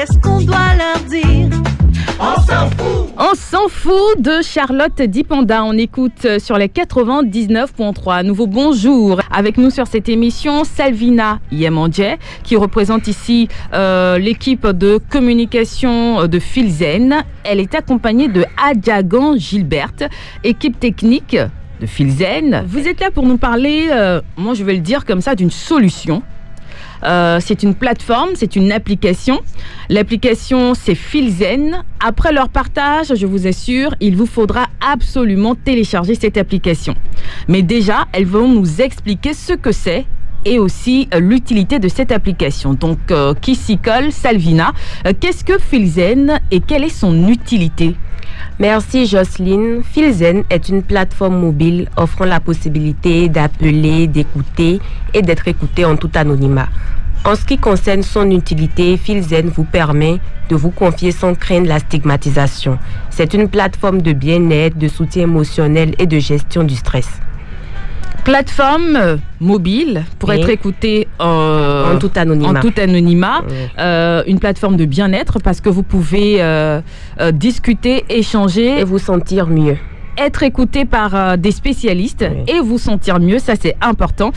qu'est-ce qu'on doit leur dire? On s'en fout de Charlotte Dipanda. On écoute sur les 99.3. Nouveau bonjour. Avec nous sur cette émission, Salvina Yemandje, qui représente ici l'équipe de communication de Filzen. Elle est accompagnée de Adjagan Gilberte, équipe technique de Filzen. Vous êtes là pour nous parler, moi je vais le dire comme ça, d'une solution. C'est une plateforme, c'est une application. L'application, c'est Filzen. Après leur partage, je vous assure, il vous faudra absolument télécharger cette application. Mais déjà, elles vont nous expliquer ce que c'est et aussi l'utilité de cette application. Donc, qui s'y colle? Salvina, qu'est-ce que Filzen et quelle est son utilité? Merci Jocelyne. Filzen est une plateforme mobile offrant la possibilité d'appeler, d'écouter et d'être écouté en tout anonymat. En ce qui concerne son utilité, Filzen vous permet de vous confier sans craindre la stigmatisation. C'est une plateforme de bien-être, de soutien émotionnel et de gestion du stress. Plateforme mobile pour être écoutée en tout anonymat. Une plateforme de bien-être parce que vous pouvez discuter, échanger et vous sentir mieux. Être écouté par des spécialistes et vous sentir mieux, ça c'est important.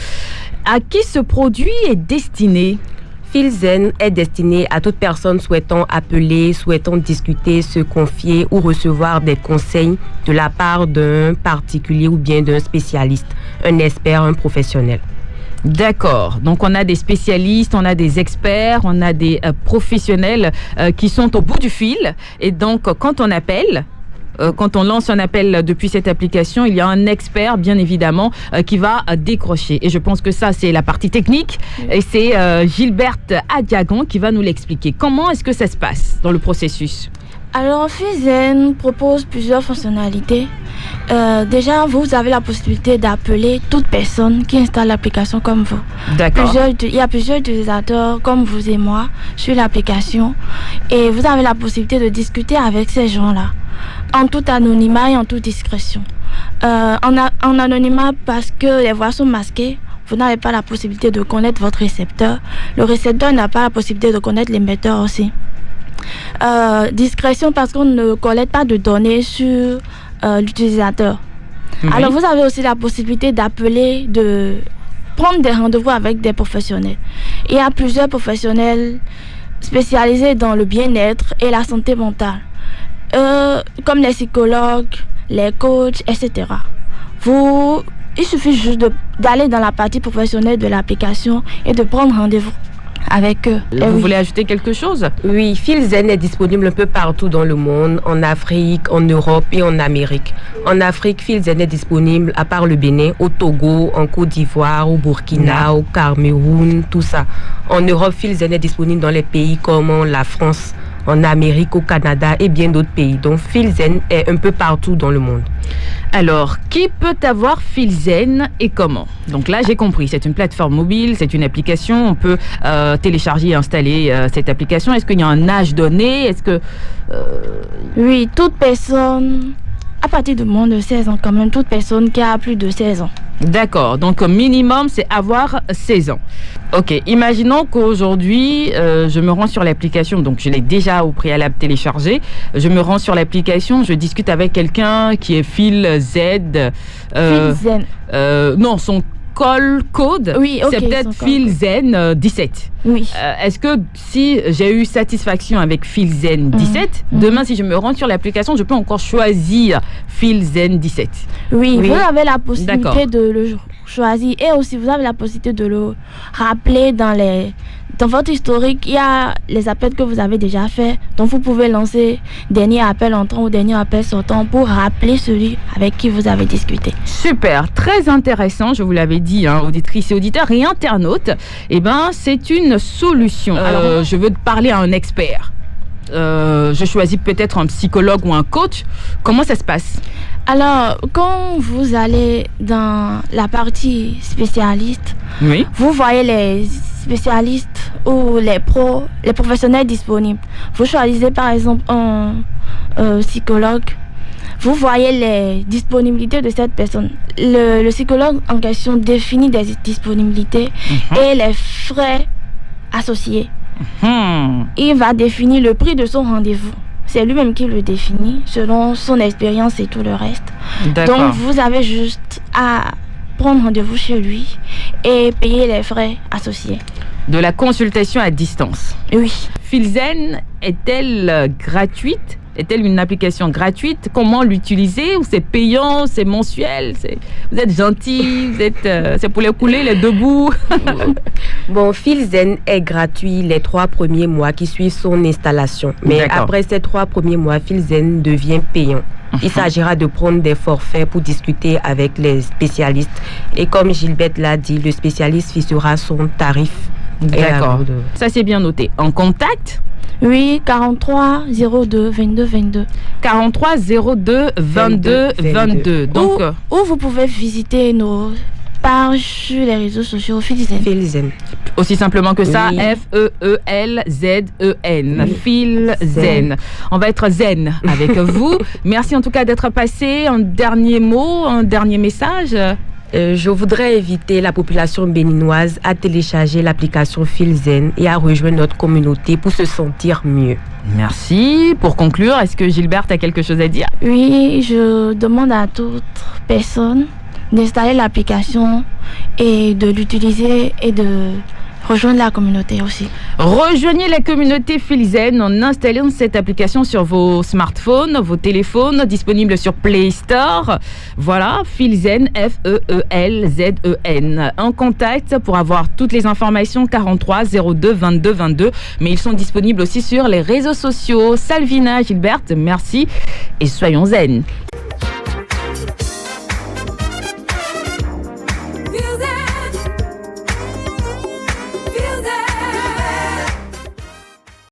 À qui ce produit est destiné? Filzen est destiné à toute personne souhaitant appeler, souhaitant discuter, se confier ou recevoir des conseils de la part d'un particulier ou bien d'un spécialiste, un expert, un professionnel. D'accord. Donc, on a des spécialistes, on a des experts, on a des professionnels qui sont au bout du fil. Et donc, quand on appelle... quand on lance un appel depuis cette application, il y a un expert, bien évidemment, qui va décrocher. Et je pense que ça, c'est la partie technique. Et c'est Gilberte Adjagan qui va nous l'expliquer. Comment est-ce que ça se passe dans le processus? Alors, Filzen propose plusieurs fonctionnalités. Déjà, vous avez la possibilité d'appeler toute personne qui installe l'application comme vous. D'accord. Il y a plusieurs utilisateurs comme vous et moi sur l'application. Et vous avez la possibilité de discuter avec ces gens-là en tout anonymat et en toute discrétion. En anonymat parce que les voix sont masquées. Vous n'avez pas la possibilité de connaître votre récepteur. Le récepteur n'a pas la possibilité de connaître l'émetteur aussi. Discrétion parce qu'on ne collecte pas de données sur l'utilisateur. Oui. Alors vous avez aussi la possibilité d'appeler, de prendre des rendez-vous avec des professionnels. Il y a plusieurs professionnels spécialisés dans le bien-être et la santé mentale, comme les psychologues, les coachs, etc. Il suffit juste d'aller dans la partie professionnelle de l'application et de prendre rendez-vous avec eux. Vous voulez ajouter quelque chose? Oui, Filzen est disponible un peu partout dans le monde, en Afrique, en Europe et en Amérique. En Afrique, Filzen est disponible, à part le Bénin, au Togo, en Côte d'Ivoire, au Burkina, au Cameroun, tout ça. En Europe, Filzen est disponible dans les pays comme la France, en Amérique, au Canada et bien d'autres pays. Donc, Filzen est un peu partout dans le monde. Alors, qui peut avoir Filzen et comment? Donc là, j'ai compris, c'est une plateforme mobile, c'est une application, on peut télécharger et installer cette application. Est-ce qu'il y a un âge donné? Est-ce que... Oui, toute personne, à partir de moins de 16 ans quand même, toute personne qui a plus de 16 ans. D'accord, donc minimum, c'est avoir 16 ans. Ok, imaginons qu'aujourd'hui, je me rends sur l'application, donc je l'ai déjà au préalable téléchargé. Je me rends sur l'application, je discute avec quelqu'un qui est Filzen. Filzen. Non, son code, oui, okay, c'est peut-être Filzen 17. Oui. Est-ce que si j'ai eu satisfaction avec Filzen 17, demain si je me rends sur l'application, je peux encore choisir Filzen 17? Oui, vous avez la possibilité de le choisir et aussi vous avez la possibilité de le rappeler dans votre historique. Il y a les appels que vous avez déjà fait, donc vous pouvez lancer dernier appel entrant ou dernier appel sortant pour rappeler celui avec qui vous avez discuté. Super, très intéressant, je vous l'avais dit, hein, auditrices et auditeurs et internautes. Eh ben, c'est une solution. Alors, je veux parler à un expert. Je choisis peut-être un psychologue ou un coach. Comment ça se passe? Alors, quand vous allez dans la partie spécialiste, vous voyez les spécialistes ou les professionnels disponibles. Vous choisissez par exemple un psychologue. Vous voyez les disponibilités de cette personne. Le psychologue en question définit des disponibilités et les frais associés. Il va définir le prix de son rendez-vous. C'est lui-même qui le définit selon son expérience et tout le reste. D'accord. Donc, vous avez juste à prendre rendez-vous chez lui et payer les frais associés. De la consultation à distance. Oui. Filzen est-elle gratuite? Est-elle une application gratuite? Comment l'utiliser? Ou c'est payant? C'est mensuel? Vous êtes gentil? C'est pour les couler les deux bouts? Bon, Filzen est gratuit les 3 premiers mois qui suivent son installation. Mais après ces 3 premiers mois, Filzen devient payant. Il s'agira de prendre des forfaits pour discuter avec les spécialistes. Et comme Gilbert l'a dit, le spécialiste fixera son tarif. D'accord. Ça, c'est bien noté. En contact? Oui, 43 02 22 22. 43 02 22 22. Donc, ou vous pouvez visiter nos pages sur les réseaux sociaux Filzen. Aussi simplement que ça, oui. F-E-E-L-Z-E-N. Filzen. On va être zen avec vous. Merci en tout cas d'être passé. Un dernier mot, un dernier message. Je voudrais inviter la population béninoise à télécharger l'application Filzen et à rejoindre notre communauté pour se sentir mieux. Merci. Pour conclure, est-ce que Gilbert a quelque chose à dire? Oui, je demande à toute personne d'installer l'application et de l'utiliser et de rejoindre la communauté aussi. Rejoignez la communauté Filzen en installant cette application sur vos smartphones, vos téléphones, disponible sur Play Store. Voilà, Filzen, F-E-E-L-Z-E-N. En contact pour avoir toutes les informations, 43 02 22 22. Mais ils sont disponibles aussi sur les réseaux sociaux. Salvina, Gilbert, merci et soyons zen.